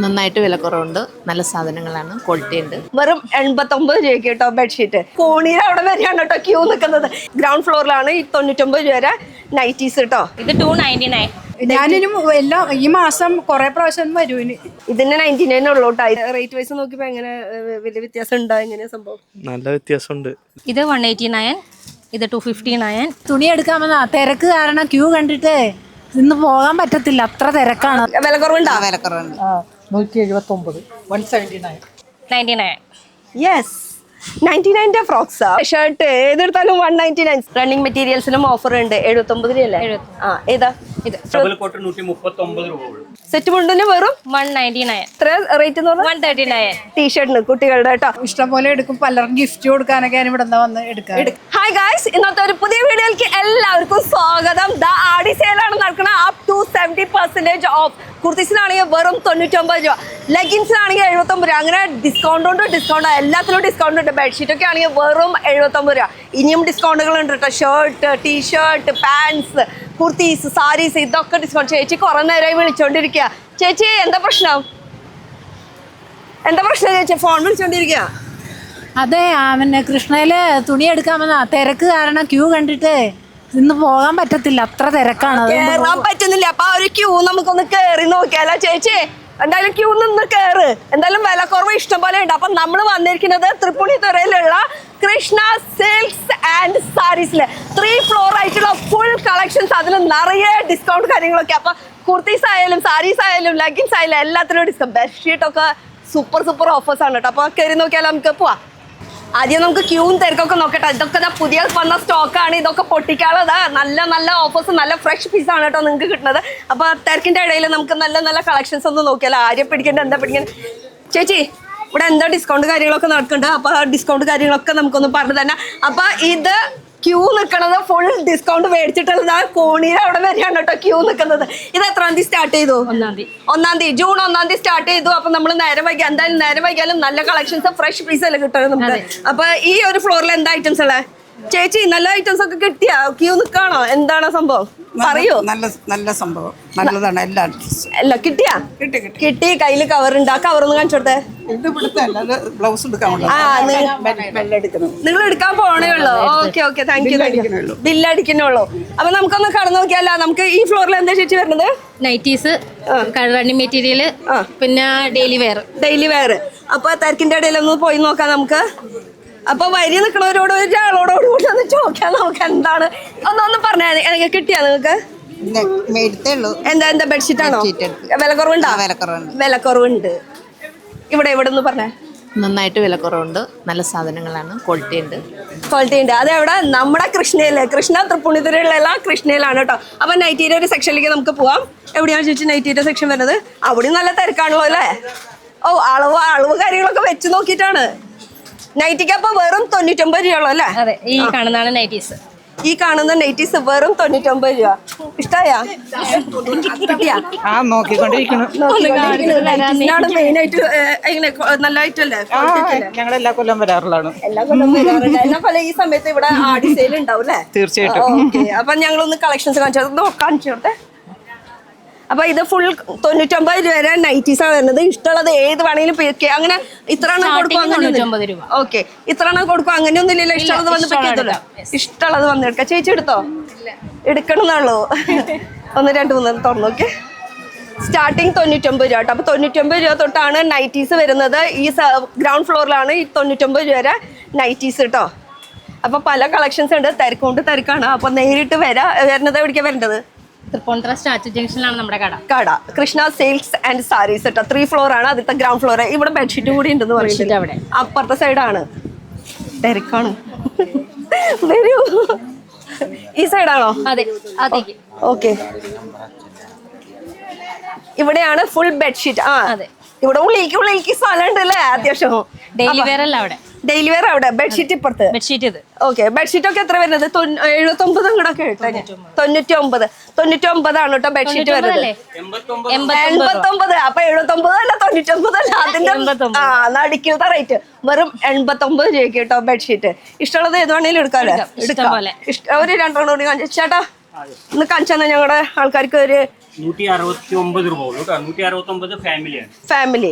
നന്നായിട്ട് വിലക്കുറവുണ്ട്, നല്ല സാധനങ്ങളാണ്, ക്വാളിറ്റി ഉണ്ട്. വെറും 89 രൂപയ്ക്ക് കേട്ടോ ബെഡ്ഷീറ്റ്. കോണിയിൽ അവിടെ വരെയാണ് കേട്ടോ ക്യൂ നിൽക്കുന്നത്. ഗ്രൗണ്ട് ഫ്ലോറിലാണ് ഈ 99 രൂപ വരെ നൈറ്റീസ് കേട്ടോ. ഇത് 299. ഞാനിനും എല്ലാം ഈ മാസം കുറെ പ്രാവശ്യം വരും. ഇതിന് 99 ഉള്ളൂ കേട്ടോ. റേറ്റ് വൈസ് നോക്കിയപ്പോ എങ്ങനെ വലിയ വ്യത്യാസം ഉണ്ടോ? എങ്ങനെയാ സംഭവം? നല്ല വ്യത്യാസമുണ്ട്. ഇത് 189, ഇത് 259. തുണി എടുക്കാൻ വന്നാ തിരക്ക് കാരണം ക്യൂ കണ്ടിട്ട് ഇന്ന് പോകാൻ പറ്റത്തില്ല, അത്ര തിരക്കാണ്. വില കുറവുണ്ടോ? വിലക്കുറവുണ്ട്. 179, 179. 99. യെസ്, 99 ഫ്രോക്സ് ഷർട്ട് ഏതെടുത്താലും 199. റണ്ണിങ് മെറ്റീരിയൽസിനും ഓഫർ ഉണ്ട്. 79 രൂപയല്ലേ? ഏതാ ഇത്? സെറ്റ് മുണ്ടിന് വെറും 199. എത്ര റേറ്റ് എന്ന് പറഞ്ഞാൽ 139. ടീഷർട്ടിന് കുട്ടികളുടെ കേട്ടോ. ഇഷ്ടം പോലെ എടുക്കും, പലർക്കും ഗിഫ്റ്റ് കൊടുക്കാനൊക്കെ ഇവിടെ വന്ന് എടുക്കാം. ഹായ് ഗായ്സ്, ഇന്നത്തെ ഒരു പുതിയ വീഡിയോയിലേക്ക് എല്ലാവർക്കും സ്വാഗതം. ആടി സെയിലാണ് നടക്കുന്നത്. Up to 70% of. കുർത്തീസിനാണെങ്കിൽ വെറും 99 രൂപ, ലെഗിൻസിനാണെങ്കിൽ 79 രൂപ. അങ്ങനെ ഡിസ്കൗണ്ട് എല്ലാത്തിലും ഡിസ്കൗണ്ട് ഉണ്ട്. ബെഡ്ഷീറ്റ് ഒക്കെ ആണെങ്കിൽ വെറും 79 രൂപ. ഇനിയും ഡിസ്കൗണ്ടുകൾ ഉണ്ട് കേട്ടോ. Shirt, T-shirt, pants, kurtis, saris, ഇതൊക്കെ ഡിസ്കൗണ്ട്. ചേച്ചി കുറെ നേരമായി വിളിച്ചോണ്ടിരിക്കുക. ചേച്ചി എന്താ പ്രശ്നം ചേച്ചി? ഫോൺ വിളിച്ചോണ്ടിരിക്കുക. അതെ, പിന്നെ കൃഷ്ണയില് തുണി എടുക്കാൻ വന്നാ തിരക്ക് കാരണം ക്യൂ കണ്ടിട്ട് ഇന്ന് പോകാൻ പറ്റത്തില്ല, അത്ര തിരക്കാണ്. കേറാൻ പറ്റുന്നില്ല. അപ്പൊ ആ ഒരു ക്യൂ നമുക്കൊന്ന് കേറി നോക്കിയാലോ ചേച്ചി? എന്തായാലും ക്യൂ നിന്ന് കേറ്. എന്തായാലും വില കുറവ് ഇഷ്ടം പോലെ ഉണ്ട്. അപ്പൊ നമ്മൾ വന്നിരിക്കുന്നത് തൃപ്പൂണിത്തുറയിലുള്ള കൃഷ്ണ സിൽക്സ് ആൻഡ് സാരീസില് 3 ഫ്ലോർ ആയിട്ടുള്ള ഫുൾ കളക്ഷൻസ്. അതിൽ നിറയെ ഡിസ്കൗണ്ട് കാര്യങ്ങളൊക്കെ. അപ്പൊ കുർത്തീസ് ആയാലും സാരീസ് ആയാലും ലെഗിൻസ് ആയാലും എല്ലാത്തിലും ഡിസ്കൗണ്ട്. ബെഡ്ഷീറ്റ് ഒക്കെ സൂപ്പർ ഓഫേഴ്സ് ആണ് കേട്ടോ. അപ്പൊ കയറി നോക്കിയാലോ? നമുക്ക് പോവാം. ആദ്യം നമുക്ക് ക്യൂവും തിരക്കൊക്കെ നോക്കട്ടെ. ഇതൊക്കെ പുതിയ വന്ന സ്റ്റോക്കാണ്. ഇതൊക്കെ പൊട്ടിക്കാനുള്ളത്. നല്ല ഓഫേഴ്സ്, നല്ല ഫ്രഷ് പീസ് ആണ് കേട്ടോ നിങ്ങൾക്ക് കിട്ടുന്നത്. അപ്പൊ തിരക്കിന്റെ ഇടയിൽ നമുക്ക് നല്ല കളക്ഷൻസ് ഒന്ന് നോക്കിയാലോ? ആരെ പിടിക്കേണ്ട, എന്താ പിടിക്കേണ്ടത്? ചേച്ചി, ഇവിടെ എന്താ ഡിസ്കൗണ്ട് കാര്യങ്ങളൊക്കെ നടക്കുന്നുണ്ട്. അപ്പൊ ആ ഡിസ്കൗണ്ട് കാര്യങ്ങളൊക്കെ നമുക്കൊന്ന് പറഞ്ഞു തന്നെ. അപ്പൊ ഇത് ക്യൂ നിൽക്കുന്നത് ഫുൾ ഡിസ്കൗണ്ട് മേടിച്ചിട്ടുള്ളത് കോണിയിൽ അവിടെ വരെയാണ് കേട്ടോ ക്യൂ നിൽക്കുന്നത്. ഇത് എത്രാം തീയതി സ്റ്റാർട്ട് ചെയ്തു? 1-ാം തീയതി. ജൂൺ 1-ാം തീയതി സ്റ്റാർട്ട് ചെയ്തു. അപ്പൊ നമ്മൾ നേരം വൈകിയാലും നല്ല കളക്ഷൻസ്, ഫ്രഷ് പീസ് അല്ലേ കിട്ടുന്നത് നമുക്ക്. അപ്പൊ ഈ ഒരു ഫ്ലോറിൽ എന്താ ഐറ്റംസ് ഉള്ളത്? ചേച്ചി, നല്ല ഐറ്റംസ് ഒക്കെ കിട്ടിയാ? ക്യൂ നിൽക്കാണോ? എന്താണ് സംഭവം? പറയൂ. നല്ല സംഭവം, നല്ലതാണ്. അല്ല, കിട്ടിയാ? കിട്ടി. കയ്യില് കവർ ഉണ്ട്. ആ കവർ ഒന്ന് കാണിച്ചു കൊടുത്തേ. ബ്ലൗസ് നിങ്ങൾ എടുക്കാൻ പോണേ ഉള്ളൂ. Okay, thank you. ബില്ല് അടിക്കുന്നുള്ളൂ. അപ്പൊ നമുക്കൊന്ന് കടന്നു നോക്കിയാലോ? നമുക്ക് ഈ ഫ്ലോറിൽ എന്താ ചേച്ചി വരുന്നത്? നൈറ്റീസ്, റണ്ണിങ് മെറ്റീരിയൽ, പിന്നെ ഡെയിലി വെയർ. അപ്പൊ തിരക്കിന്റെ ഇടയിൽ ഒന്ന് പോയി നോക്കാം നമുക്ക്. അപ്പൊ വരി നിൽക്കണവരോട് ഒരാളോടുകൂടി ഒന്ന് ചോദിക്കാം നമുക്ക് എന്താണ് ഒന്ന് പറഞ്ഞാൽ. കിട്ടിയാ നിങ്ങൾക്ക്? എന്താ ബെഡ്ഷീറ്റ് ആണോ? വില കുറവുണ്ടോ? വിലക്കുറവുണ്ട്. ഇവിടെ ഒന്ന് പറഞ്ഞേ. നന്നായിട്ട് വിലക്കുറവുണ്ട്, നല്ല സാധനങ്ങളാണ്, ക്വാളിറ്റി ഉണ്ട്. അതെവിടെ? നമ്മുടെ കൃഷ്ണ തൃപ്പൂണിത്തുറയിലുള്ള കൃഷ്ണയിലാണ് കേട്ടോ. അപ്പൊ നൈറ്റീരിയ ഒരു സെക്ഷനിലേക്ക് നമുക്ക് പോവാം. എവിടെയാണ് ചേച്ചി നൈറ്റീരിയ സെക്ഷൻ വരുന്നത്? അവിടെ നല്ല തിരക്കാണല്ലോ അല്ലേ? അളവ് കാര്യങ്ങളൊക്കെ വെച്ച് നോക്കിയിട്ടാണ്. നൈറ്റിക്ക് അപ്പൊ വെറും 99 രൂപ ഉള്ളു അല്ലേ? അതെ, ഈ കാണുന്നതാണ് നൈറ്റീസ്. ഈ കാണുന്ന നൈറ്റീസ് വെറും 99 രൂപ. ഇഷ്ടായാ? മെയിൻ ആയിട്ട് നല്ല ഐറ്റല്ലേ? ഞങ്ങൾ എല്ലാ കൊല്ലം വരാറുള്ളതാണ്. എല്ലാ കൊല്ലം ഈ സമയത്ത് ഇവിടെ ആടി സെയിൽ ഉണ്ടാവും അല്ലേ? തീർച്ചയായിട്ടും. അപ്പൊ ഞങ്ങളൊന്ന് കളക്ഷൻസ് കാണിച്ചു കൊടുത്തേ. അപ്പൊ ഇത് ഫുൾ 99 രൂപ വരെ നൈറ്റീസ് ആണ് വരുന്നത്. ഇഷ്ടമുള്ളത് ഏത് വേണമെങ്കിലും അങ്ങനെ ഇത്ര എണ്ണം കൊടുക്കും. ഓക്കെ, ഇത്ര എണ്ണം കൊടുക്കും അങ്ങനെയൊന്നും ഇല്ലല്ലോ. ഇഷ്ടമുള്ളത് വന്ന് പിക്കത്തല്ലോ. ഇഷ്ടമുള്ളത് വന്ന് എടുക്കാം. ചേച്ചി എടുത്തോ? എടുക്കണമെന്നുള്ളൂ. 1, 2, 3 തുറന്നു. ഓക്കെ, സ്റ്റാർട്ടിങ് 99 രൂപ കേട്ടോ. അപ്പൊ 99 രൂപ തൊട്ടാണ് നൈറ്റീസ് വരുന്നത്. ഈ ഗ്രൗണ്ട് ഫ്ലോറിലാണ് ഈ 99 രൂപ വരെ നൈറ്റീസ് കേട്ടോ. അപ്പൊ പല കളക്ഷൻസ് ഉണ്ട്. തിരക്കാണ്. അപ്പൊ നേരിട്ട് വരുന്നത് എവിടേക്കാണ് വരേണ്ടത്? തൃപ്പൂണിത്തുറ സ്റ്റാച്യു ജംഗ്ഷനിലാണ് നമ്മുടെ കട. കൃഷ്ണ സിൽക്സ് ആൻഡ് സാരീസ് കേട്ടോ. 3 ഫ്ലോർ ആണ്. അതിലത്തെ ഗ്രൗണ്ട് ഫ്ലോർ. ഇവിടെ ബെഡ്ഷീറ്റ് കൂടി ഉണ്ടെന്ന് പറയുന്നത്. അവിടെ അപ്പുറത്തെ സൈഡാണ്. തിരക്കാണ്. വരൂ. ഈ സൈഡാണോ? അതെ. ഓക്കെ, ഇവിടെയാണ് ഫുൾ ബെഡ്ഷീറ്റ്. ഇവിടെ ഉള്ളിലേക്ക് സ്ഥലം ഉണ്ട് അല്ലേ? അത്യാവശ്യം. ഡെയിലി വെയർ അല്ല അവിടെ. ഡെയിലി വെയർ അവിടെ. ബെഡ്ഷീറ്റ് ഇപ്പുറത്ത്. ഓക്കെ, ബെഡ്ഷീറ്റ് ഒക്കെ എത്ര വരുന്നത്? 79 അങ്ങോട്ടൊക്കെ 99 ആണ് കേട്ടോ ബെഡ്ഷീറ്റ് വരുന്നത്. 89. അപ്പൊ 79 അല്ല 99 അല്ല. അതിന്റെ നടിക്കുന്ന റേറ്റ് വെറും 89 രൂപയ്ക്ക് കേട്ടോ ബെഡ്ഷീറ്റ്. ഇഷ്ടമുള്ളത് ഏത് വേണേലും എടുക്കാമല്ലോ. ഒരു 2 കൂടി കാണിച്ചു ചേട്ടാ. ഒന്ന് കാണിച്ചു തന്നെ ഞങ്ങളുടെ ആൾക്കാർക്ക് ഒരു 169 രൂപ ഉള്ളൂ കേട്ടോ. 169 ഫാമിലിയാണ്. ഫാമിലി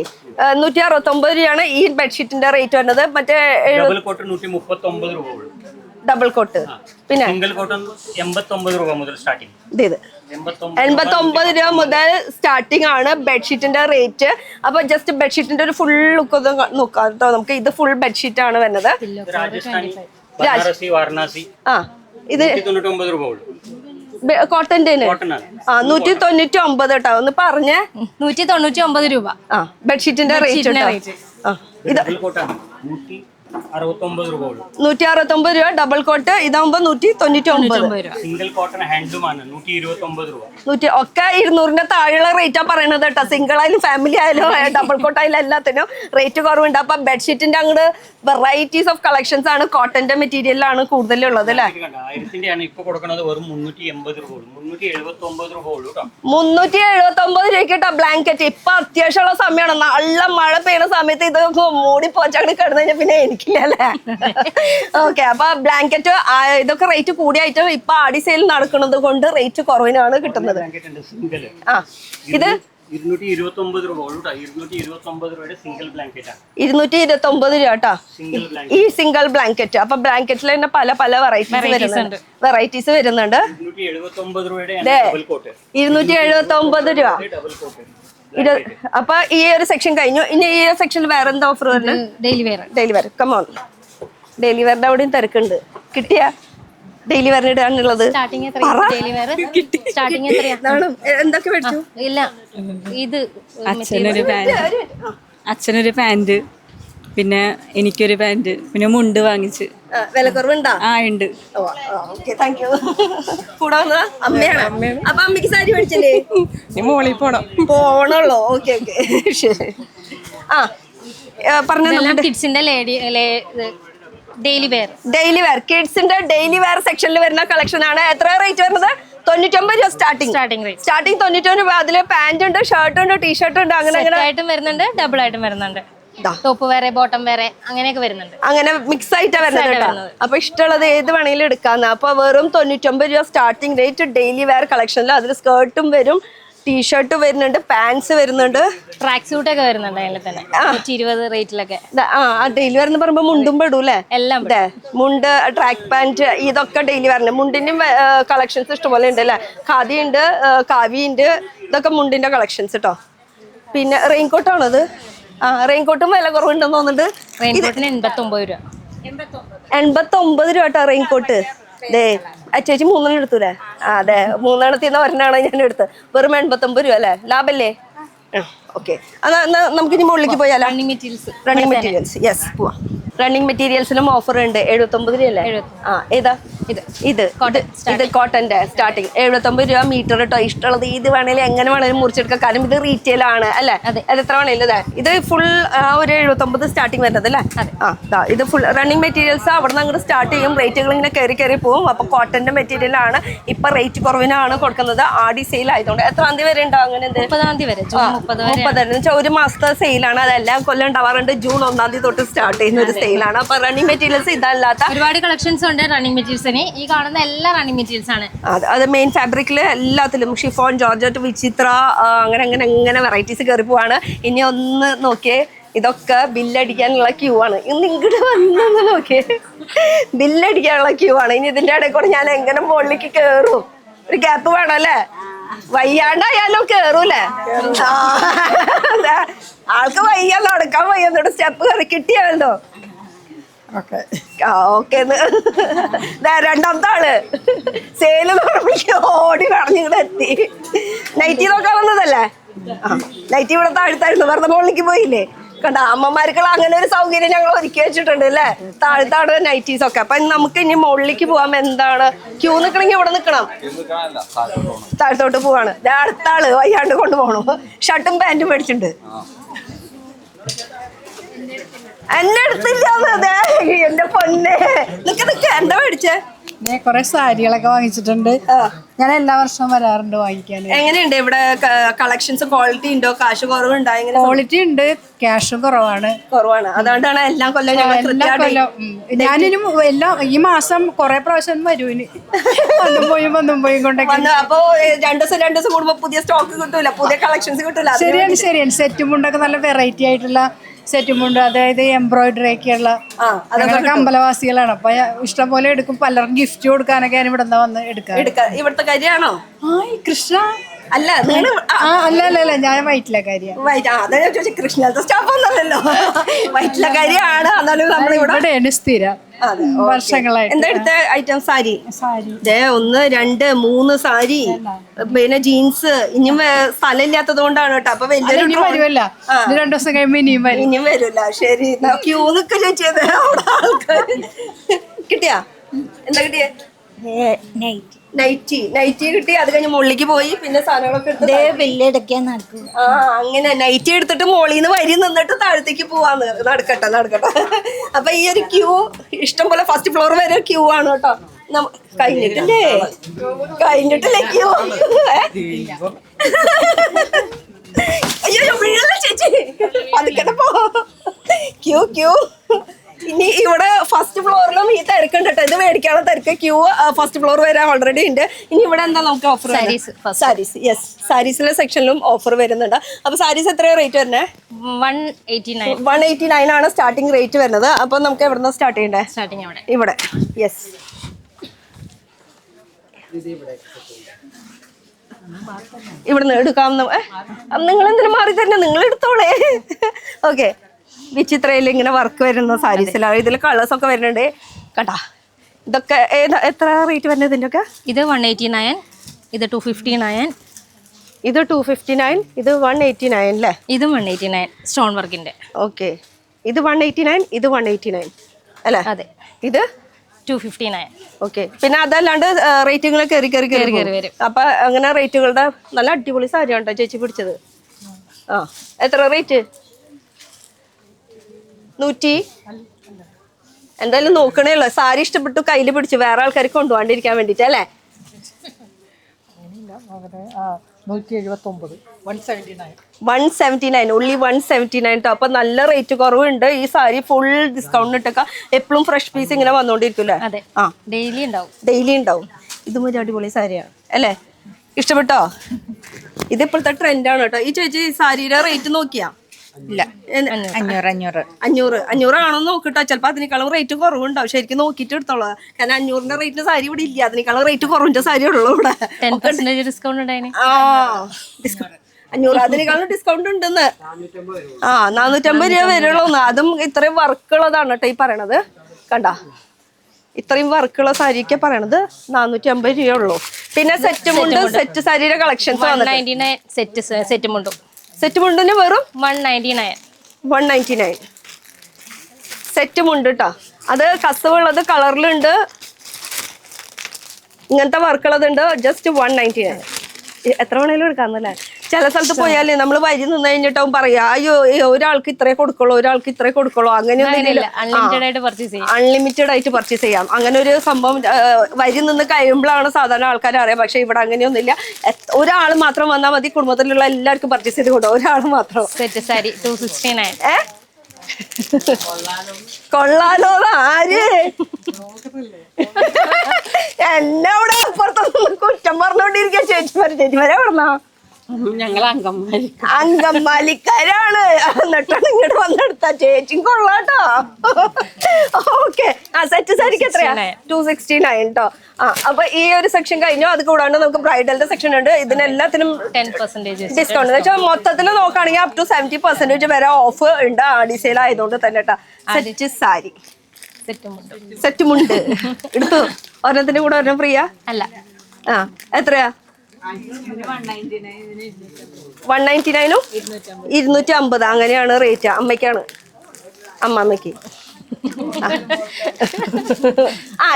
169 രൂപയാണ് ഈ ബെഡ്ഷീറ്റിന്റെ റേറ്റ് വരുന്നത്. മറ്റേ ഡബിൾ കോട്ട് 139 രൂപ ഉള്ളൂ. Double coat. പിന്നെ സിംഗിൾ കോട്ടൺ 89 രൂപ മുതൽ സ്റ്റാർട്ടിങ്. ഇത് 89 രൂപ മുതൽ സ്റ്റാർട്ടിംഗ് ആണ് ബെഡ്ഷീറ്റിന്റെ റേറ്റ്. അപ്പൊ ജസ്റ്റ് ബെഡ്ഷീറ്റിന്റെ ഒരു ഫുൾ ലുക്ക് ഒന്ന് നോക്കാം കേട്ടോ. നമുക്ക് ഇത് ഫുൾ ബെഡ്ഷീറ്റ് ആണ് വരുന്നത്. രാജസ്ഥാനി, ബനാറസി, വാരണാസി. ഇത് 199 രൂപ ഉള്ളൂ. കോട്ടന്റെ കോട്ടൺ ആണ്. 199 കേട്ടോ. ഒന്ന് പറഞ്ഞേ. 199 രൂപ ബെഡ്ഷീറ്റിന്റെ റേറ്റ് ഇത് ഡബിൾ കോട്ടാണ് 169 രൂപ ഉള്ളൂ. 169 രൂപ ഡബിൾ കോട്ട്. ഇതാകുമ്പോ 199. സിംഗിൾ കോട്ടൺ ഹാൻഡ്ലൂം ആണ് 129 രൂപ. ഒക്കെ 200ന്റെ താഴെയുള്ള റേറ്റാ പറയണത് കേട്ടോ. സിംഗിൾ ആയാലും ഫാമിലി ആയാലും ഡബിൾ കോട്ട് ആയാലും എല്ലാത്തിനും റേറ്റ് കുറവുണ്ട്. അപ്പൊ ബെഡ്ഷീറ്റിന്റെ അങ്ങോട്ട് വെറൈറ്റീസ് ഓഫ് കളക്ഷൻസ് ആണ്. കോട്ടന്റെ മെറ്റീരിയലാണ് കൂടുതലുള്ളത് അല്ലേ. 1000ന്റെ ആണ് ഇപ്പൊ കൊടുക്കുന്നത്. വെറും 380 രൂപ ഉള്ളൂ. 379 രൂപ ഉള്ളൂ കേട്ടോ. 379 രൂപയ്ക്ക് കേട്ടോ ബ്ലാങ്കറ്റ്. ഇപ്പൊ അത്യാവശ്യമുള്ള സമയമാണ്. നല്ല മഴ പെയ്യുന്ന സമയത്ത് ഇത് മൂടി പോച്ചങ്ങടി കിടന്നു കഴിഞ്ഞാൽ പിന്നെ എനിക്കില്ല അല്ലേ. ഓക്കെ, അപ്പൊ ബ്ലാങ്കറ്റ് ഇതൊക്കെ റേറ്റ് കൂടിയായിട്ട് ഇപ്പൊ ആടി സെയിൽ നടക്കുന്നത് കൊണ്ട് റേറ്റ് കുറവിനാണ് കിട്ടുന്നത്. ഇത് 229 രൂപ ഉള്ളൂ കേട്ടോ. 229 രൂപയുടെ സിംഗിൾ ബ്ലാങ്കറ്റ് ആണ്. 229 രൂപ കേട്ടോ ഈ സിംഗിൾ ബ്ലാങ്കറ്റ്. അപ്പൊ ബ്ലാങ്കറ്റിൽ തന്നെ പല പല വെറൈറ്റീസ് വരുന്നുണ്ട്. 279 രൂപയുടെ ഡബിൾ കോട്ട്. 279 രൂപ. അപ്പൊ ഈ ഒരു സെക്ഷൻ കഴിഞ്ഞു. ഇനി ഈ സെക്ഷനിൽ വേറെ എന്താ ഓഫർ വരുന്നത്? Daily wear. കമോൺ. ഡെയിലി വെയറിന്റെ അവിടെയും തിരക്കുണ്ട്. കിട്ടിയ ഡെയിലി വെയറിന് ഇടാനുള്ളത് എന്തൊക്കെ മേടിച്ചു? ഇല്ല, ഇത് അച്ഛനൊരു പാന്റ്, പിന്നെ എനിക്കൊരു പാന്റ്, പിന്നെ മുണ്ട് വാങ്ങിച്ച്. വില കുറവുണ്ടോ? ഉണ്ട്. Thank you. കൂടെ വന്നതാ അമ്മയാണ്. അപ്പൊ അമ്മക്ക് സാരി മേടിച്ചില്ലേ? മോളിൽ പോണല്ലോ. ഓക്കെ ശരി. പറഞ്ഞ കിഡ്സിന്റെ ഡെയിലി വെയർ കിഡ്സിന്റെ ഡെയിലി വെയർ സെക്ഷനിൽ വരുന്ന കളക്ഷൻ ആണ്. എത്ര റേറ്റ് വരുന്നത്? 99 രൂപ സ്റ്റാർട്ടിംഗ് 99 രൂപ. അതില് പാന്റ് ഉണ്ട്, ഷർട്ട് ഉണ്ട്, ടീഷർട്ട് ഉണ്ട്. അങ്ങനെ ആയിട്ടും വരുന്നുണ്ട്, ഡബിൾ ആയിട്ടും വരുന്നുണ്ട്. ടോപ്പ് വേറെ ബോട്ടം വേറെ അങ്ങനെയൊക്കെ വരുന്നുണ്ട്. അങ്ങനെ മിക്സ് ആയിട്ടാ വരുന്നത്. അപ്പൊ ഇഷ്ടമുള്ളത് ഏത് വേണമെങ്കിലും എടുക്കാന്ന്. അപ്പൊ വെറും 99 രൂപ സ്റ്റാർട്ടിംഗ് റേറ്റ് ഡെയിലി വെയർ കളക്ഷനിൽ. അതിൽ സ്കേർട്ടും വരും, ടീഷർട്ട് വരുന്നുണ്ട്, പാൻസ് വരുന്നുണ്ട്, ട്രാക്ക് സൂട്ട് ഒക്കെ വരുന്നുണ്ട്. അതിൽ തന്നെ 120 റേറ്റിലൊക്കെ. ഡെയിലി വെയർ എന്ന് പറയുമ്പോ മുണ്ടും പെടും അല്ലേ? എല്ലാം മുണ്ട്, ട്രാക്ക് പാന്റ്, ഇതൊക്കെ ഡെയിലി വെയറിന്. മുണ്ടിന്റെയും കളക്ഷൻസ് ഇഷ്ടംപോലെ ഉണ്ട് അല്ലെ. ഖാദി ഉണ്ട്, കാവി ഉണ്ട്. ഇതൊക്കെ മുണ്ടിന്റെ കളക്ഷൻസ് കേട്ടോ. പിന്നെ റെയിൻകോട്ടാണത്. റെയിൻകോട്ടും വില കുറവുണ്ടെന്ന് തോന്നുന്നുണ്ട്. റെയിൻകോട്ടിന് 89 രൂപ. 89 രൂപ കേട്ടോ റെയിൻകോട്ട്. ചേച്ചി 3 എടുത്തൂലേ? അതെ, 3 എടുത്തിന്ന് ഒരെണ്ണാണ് ഞാൻ എടുത്തത്. വെറും 89 രൂപ അല്ലേ? ലാഭല്ലേ? ഓക്കെ, നമുക്കിനി മുകളിലേക്ക് പോയാലോ? Running materials. യെസ്, പോവാം. റണ്ണിങ് മെറ്റീരിയൽസിലും ഓഫർ ഉണ്ട്. 79 രൂപ അല്ലേ? ഏതാ ഇത് കോട്ടന്റെ സ്റ്റാർട്ടിങ് 79 രൂപ മീറ്റർ കേട്ടോ. ഇഷ്ടമുള്ളത് ഇത് വേണേലും എങ്ങനെ വേണേലും മുറിച്ചെടുക്കാം. കാരണം ഇത് റീറ്റെയിൽ ആണ് അല്ലേ? അത് എത്ര വേണേലും ഇത് ഫുൾ ഒരു 79 സ്റ്റാർട്ടിങ് വരുന്നത് അല്ലേ? ഇത് ഫുൾ റണ്ണിങ് മെറ്റീരിയൽസ്. അവിടെ നിന്ന് അങ്ങോട്ട് സ്റ്റാർട്ട് ചെയ്യും. റേറ്റുകൾ ഇങ്ങനെ കയറി പോകും. അപ്പൊ കോട്ടന്റെ മെറ്റീരിയൽ ആണ്. ഇപ്പൊ റേറ്റ് കുറവിനാണ് കൊടുക്കുന്നത്. ആടി സെയിൽ ആയതുകൊണ്ട്. എത്രാം തീയതി വരെ ഉണ്ടാവും? അങ്ങനെ 30-ാം തീയതി വരെ. 30 ഒരു മാസത്തെ സെയിലാണ്. അതെല്ലാം കൊല്ലം ഉണ്ടാവാറുണ്ട്. ജൂൺ 1-ാം തീയതി തൊട്ട് സ്റ്റാർട്ട് ചെയ്യുന്ന ഒരു സെയിലാണ്. അപ്പൊ റണ്ണിങ് മെറ്റീരിയൽസ് ഇതല്ലാത്ത ഒരുപാട് കളക്ഷൻസ് ഉണ്ട് റണ്ണിങ് മെറ്റീരിയൽസിന്. ഈ കാണുന്ന എല്ലാ റണ്ണിങ് മെറ്റീരിയൽസ് ആണ്. അത് മെയിൻ ഫാബ്രിക്കില് എല്ലാത്തിലും ഷിഫോൺ, ജോർജറ്റ്, വിചിത്ര, അങ്ങനെ വെറൈറ്റീസ് കയറി പോവാണ്. ഇനി ഒന്ന് നോക്കിയേ, ഇതൊക്കെ ബില്ലടിക്കാനുള്ള ക്യൂ ആണ്. ഇന്ന് ഇങ്ങോട്ട് വന്നൊന്ന് നോക്കിയേ, ബില്ലടിക്കാനുള്ള ക്യൂ ആണ്. ഇനി ഇതിന്റെ ഇടയിൽ കൂടെ ഞാൻ എങ്ങനെ മുകളിലേക്ക് കേറും? ഒരു ഗ്യാപ്പ് വേണം അല്ലേ? വയ്യാണ്ടായാലും കേറൂലേ? ആൾക്ക് വയ്യ, നടക്കാൻ വയ്യ, സ്റ്റെപ്പ് കയറി കിട്ടിയാലോ. ഓക്കെ, രണ്ടാമത്തെ ആള് സെയില് ഓടി പറഞ്ഞിങ്ങടെ എത്തി. നൈറ്റി നോക്കാൻ വന്നതല്ലേ? നൈറ്റി ഇവിടെ താഴ്ത്തായിരുന്നു. വെറുതെ മുകളിലേക്ക് പോയില്ലേ? കണ്ട, അമ്മമാർക്കുള്ള അങ്ങനെ ഒരു സൗകര്യം ഞങ്ങൾ ഒരുക്കി വെച്ചിട്ടുണ്ട് അല്ലേ? താഴ്ത്താണ് നൈറ്റീസ് ഒക്കെ. അപ്പൊ നമുക്ക് ഇനി മുകളിലേക്ക് പോവാൻ. എന്താണ് ക്യൂ നിക്കണമെങ്കിൽ ഇവിടെ നിക്കണം. താഴത്തോട്ട് പോവാണ്. അടുത്ത ആള് വയ്യാണ്ട് കൊണ്ടുപോകണു. ഷർട്ടും പാന്റും മേടിച്ചിട്ടുണ്ട്. എന്നെ എടുത്തില്ല. എന്റെ പൊന്നെ, നിക്ക് എന്താ മേടിച്ചേ? പിന്നെ കുറെ സാരികളൊക്കെ വാങ്ങിച്ചിട്ടുണ്ട്. ഞാൻ എല്ലാ വർഷവും വരാറുണ്ട് വാങ്ങിക്കാൻ. എങ്ങനെയുണ്ട് ഇവിടെ കളക്ഷൻസ്? ക്വാളിറ്റി ഉണ്ടോ? കാശ് കുറവുണ്ടോ? എങ്ങനെ? ക്വാളിറ്റി ഉണ്ട്, ക്യാഷും കുറവാണ്. അതുകൊണ്ടാണ് എല്ലാ കൊല്ലം ഞങ്ങൾ എല്ലാ കൊല്ലം ഞാനിനും എല്ലാം ഈ മാസം കുറെ പ്രാവശ്യം വരും. ഇനി വന്നും പോയും കൊണ്ടൊക്കെ. അപ്പൊ രണ്ടു ദിവസം കൂടുമ്പോ പുതിയ സ്റ്റോക്ക് കിട്ടൂല, പുതിയ കളക്ഷൻസ് കിട്ടൂല. ശരിയാണ്. സെറ്റും മുണ്ടൊക്കെ നല്ല വെറൈറ്റി ആയിട്ടുള്ള സെറ്റും മുണ്ട്, അതായത് എംബ്രോയിഡറി ഒക്കെ ഉള്ള ഞങ്ങളൊക്കെ അമ്പലവാസികളാണ്. അപ്പൊ ഇഷ്ടം പോലെ എടുക്കും. പലർക്കും ഗിഫ്റ്റ് കൊടുക്കാനൊക്കെ ഞാൻ ഇവിടെ വന്ന് എടുക്കാം. ഇവിടുത്തെ കാര്യമാണോ? കൃഷ്ണ അല്ല, അല്ല ഞാൻ വൈറ്റിലെ കാര്യം. കൃഷ്ണത്തെ സ്റ്റാഫ് ഒന്നല്ലോ, വൈറ്റിലെ കാര്യമാണ്. എന്നാലും നമ്മളിവിടെ സ്ഥിരം വർഷങ്ങളായിട്ട്. എന്താ എടുത്ത ഐറ്റം? സാരി 1 2 3 സാരി, പിന്നെ ജീൻസ്. ഇനിയും സ്ഥലം ഇല്ലാത്തത് കൊണ്ടാണ് കേട്ടോ. അപ്പൊ വലിയൊരു വരുമല്ല, 2 ദിവസം കഴിയുമ്പോ ഇനിയും വരില്ല. ശരി, ക്യൂ നിൽക്ക ചോദിച്ചത്. അവിടെ ആൾക്കാർ കിട്ടിയാ? എന്താ കിട്ടിയേ? നൈറ്റി കിട്ടി. അത് കഴിഞ്ഞ് മുകളിലേക്ക് പോയി. പിന്നെ സാധനങ്ങളൊക്കെ എടുത്ത് അങ്ങനെ നൈറ്റി എടുത്തിട്ട് മോളിന്ന് വരി നിന്നിട്ട് താഴത്തേക്ക് പോവാന്ന്. നടക്കട്ടെ. അപ്പൊ ഈ ഒരു ക്യൂ ഇഷ്ടം പോലെ ഫസ്റ്റ് ഫ്ലോർ വരെ ക്യൂ ആണ് കേട്ടോ. കഴിഞ്ഞിട്ടില്ലേ ക്യൂ? അയ്യോ വീഴല്ല ചേച്ചി, പതുക്കട്ടെ പോ. ക്യൂ ഇനി ഇവിടെ ഫസ്റ്റ് ഫ്ലോറിലും ഈ തിരക്കുണ്ട് കേട്ടോ. ഇത് മേടിക്കാനുള്ള തിരക്ക്. ക്യൂ ഫസ്റ്റ് ഫ്ലോർ വരെ ഓൾറെഡി ഉണ്ട്. ഇനി ഇവിടെ എന്താ നമുക്ക് ഓഫർ? സാരീസ്. യെസ്, സാരീസിലെ സെക്ഷനിലും ഓഫർ വരുന്നുണ്ട്. അപ്പൊ സാരീസ് എത്രയാ റേറ്റ് വരുന്നത്? 189 ആണ് സ്റ്റാർട്ടിംഗ് റേറ്റ് വരുന്നത്. അപ്പൊ നമുക്ക് എവിടെ നിന്ന് സ്റ്റാർട്ട് ചെയ്യണ്ടേ? ഇവിടെ. യെസ്, ഇവിടുന്ന് എടുക്കാവുന്ന. നിങ്ങൾ എന്തിനു മാറി തന്നെ, നിങ്ങൾ എടുത്തോളേ. ഓക്കെ, വിചിത്രയിൽ ഇങ്ങനെ വർക്ക് വരുന്ന സാരീസിലാണ്. ഇതിൽ കളേഴ്സ് ഒക്കെ വരുന്നുണ്ട് കേട്ടാ. ഇതൊക്കെ എത്ര റേറ്റ് വരുന്നത് ഇതിൻ്റെയൊക്കെ? ഇത് 189, ഇത് 259, ഇത് 259, ഇത് 189 അല്ലേ? ഇതും 189 സ്റ്റോൺ വർക്കിന്റെ. ഓക്കെ, ഇത് 189, ഇത് 189 അല്ലേ? അതെ. ഇത് 259. ഓക്കെ. പിന്നെ അതല്ലാണ്ട് റേറ്റുകൾ കയറി വരും. അപ്പൊ അങ്ങനെ റേറ്റുകളുടെ നല്ല അടിപൊളി സാരിയാണ് കേട്ടോ ചേച്ചി പിടിച്ചത്. എത്ര റേറ്റ്? 100. എന്തായാലും നോക്കണേ ഉള്ളു. സാരി ഇഷ്ടപ്പെട്ടു, കയ്യിൽ പിടിച്ചു, വേറെ ആൾക്കാർക്ക് കൊണ്ടുപോകാണ്ടിരിക്കാൻ വേണ്ടിട്ട് അല്ലേ? 179, only 179 കേട്ടോ. അപ്പൊ നല്ല റേറ്റ് കുറവുണ്ട്. ഈ സാരി ഫുൾ ഡിസ്കൗണ്ട് ഇട്ടൊക്കെ എപ്പോഴും ഫ്രഷ് പീസ് ഇങ്ങനെ വന്നോണ്ടിരിക്കൂലേ? അതെ, ഡെയിലി ഉണ്ടാവും. ഇതും ഒരു അടിപൊളി സാരിയാണ് അല്ലേ? ഇഷ്ടപ്പെട്ടോ? ഇതിപ്പോഴത്തെ ട്രെൻഡാണ് കേട്ടോ. ഈ ചേച്ചി സാരിയുടെ റേറ്റ് നോക്കിയാ? ഇല്ല, 500 ആണോ നോക്കിട്ടോ. ചിലപ്പോ അതിനേക്കാളും റേറ്റ് കുറവുണ്ടാവും. ശരിക്കും നോക്കിയിട്ട് എടുത്തോളാം. കാരണം 500ന്റെ റേറ്റിന് സാരി ഇവിടെ ഇല്ല. അതിനേക്കാളും റേറ്റ് കുറവിന്റെ സാരി ഉള്ളൂ ഇവിടെ. 10% ഡിസ്കൗണ്ട് ഉണ്ടായിന്. 500 അതിനേക്കാളും ഡിസ്കൗണ്ട് ഉണ്ടെന്ന്. 450 രൂപ വരുള്ളൂ. അതും ഇത്രയും വർക്കുള്ളതാണ് കേട്ടോ ഈ പറയണത്. കണ്ടാ, ഇത്രയും വർക്കുള്ള സാരിയൊക്കെ പറയണത് 450 രൂപ ഉള്ളൂ. പിന്നെ സെറ്റ് മുണ്ട്, സെറ്റ് സാരിയുടെ കളക്ഷൻസ് 199 സെറ്റ് മുണ്ടിന് വെറും 199 സെറ്റ് മുണ്ട് കേട്ടോ. അത് കസവുള്ളത് കളറിലുണ്ട്, ഇങ്ങനത്തെ വർക്കുള്ളതുണ്ട്. ജസ്റ്റ് 199. എത്ര വേണേലും എടുക്കാന്നല്ലേ? ചില സ്ഥലത്ത് പോയാലേ നമ്മൾ വരി നിന്ന് കഴിഞ്ഞിട്ടാവും പറയാ, അയ്യോ ഒരാൾക്ക് ഇത്രേ കൊടുക്കുള്ളൂ അങ്ങനെയൊന്നും അൺലിമിറ്റഡ് ആയിട്ട് പർച്ചേസ് ചെയ്യാം. അങ്ങനെ ഒരു സംഭവം വരി നിന്ന് കഴിയുമ്പോഴാണ് സാധാരണ ആൾക്കാർ അറിയാം. പക്ഷെ ഇവിടെ അങ്ങനെയൊന്നുമില്ല. ഒരാൾ മാത്രം വന്നാൽ മതി, കുടുംബത്തിലുള്ള എല്ലാവർക്കും പർച്ചേസ് ചെയ്ത് കൊടുക്കും. ഒരാൾ മാത്രം. സെറ്റ് സാരി 269. കൊള്ളാലോ. ആര് എന്നെ അവിടെ അപ്പുറത്തൊന്നും കുറ്റം പറഞ്ഞോണ്ടിരിക്കുക. ചേച്ചിമാരെ പറഞ്ഞോ? ഞങ്ങൾ അങ്കമാലിക്കാരാണ്. എന്നിട്ടാണ് ഇങ്ങോട്ട് വന്നെടുത്ത. ചേച്ചിയും കൊള്ളാട്ടോ. ഓക്കെ. സെറ്റ് സാരിക്ക് എത്രയാ? 269 കേട്ടോ. അപ്പൊ ഈ ഒരു സെക്ഷൻ കഴിഞ്ഞു. അത് കൂടാണ്ട് നമുക്ക് ബ്രൈഡലിന്റെ സെക്ഷൻ ഉണ്ട്. ഇതിനെല്ലാത്തിനും 10% ഡിസ്കൗണ്ട്. എന്ന് വെച്ചാൽ മൊത്തത്തിൽ നോക്കുകയാണെങ്കിൽ അപ് ടു 70% വരെ ഓഫ് ഉണ്ട്. ഡിസൈൻ ആയതുകൊണ്ട് തന്നെ കേട്ടോ. സെറ്റ് സാരി, സെറ്റ് മുണ്ട് എടുത്തു. ഒരെണ്ണത്തിന്റെ കൂടെ ഒരെണ്ണം ഫ്രീയാ? അല്ല. എത്രയാ? 199 250 അങ്ങനെയാണ് റേറ്റ്. അമ്മയ്ക്കാണ്, അമ്മമ്മയ്ക്ക്.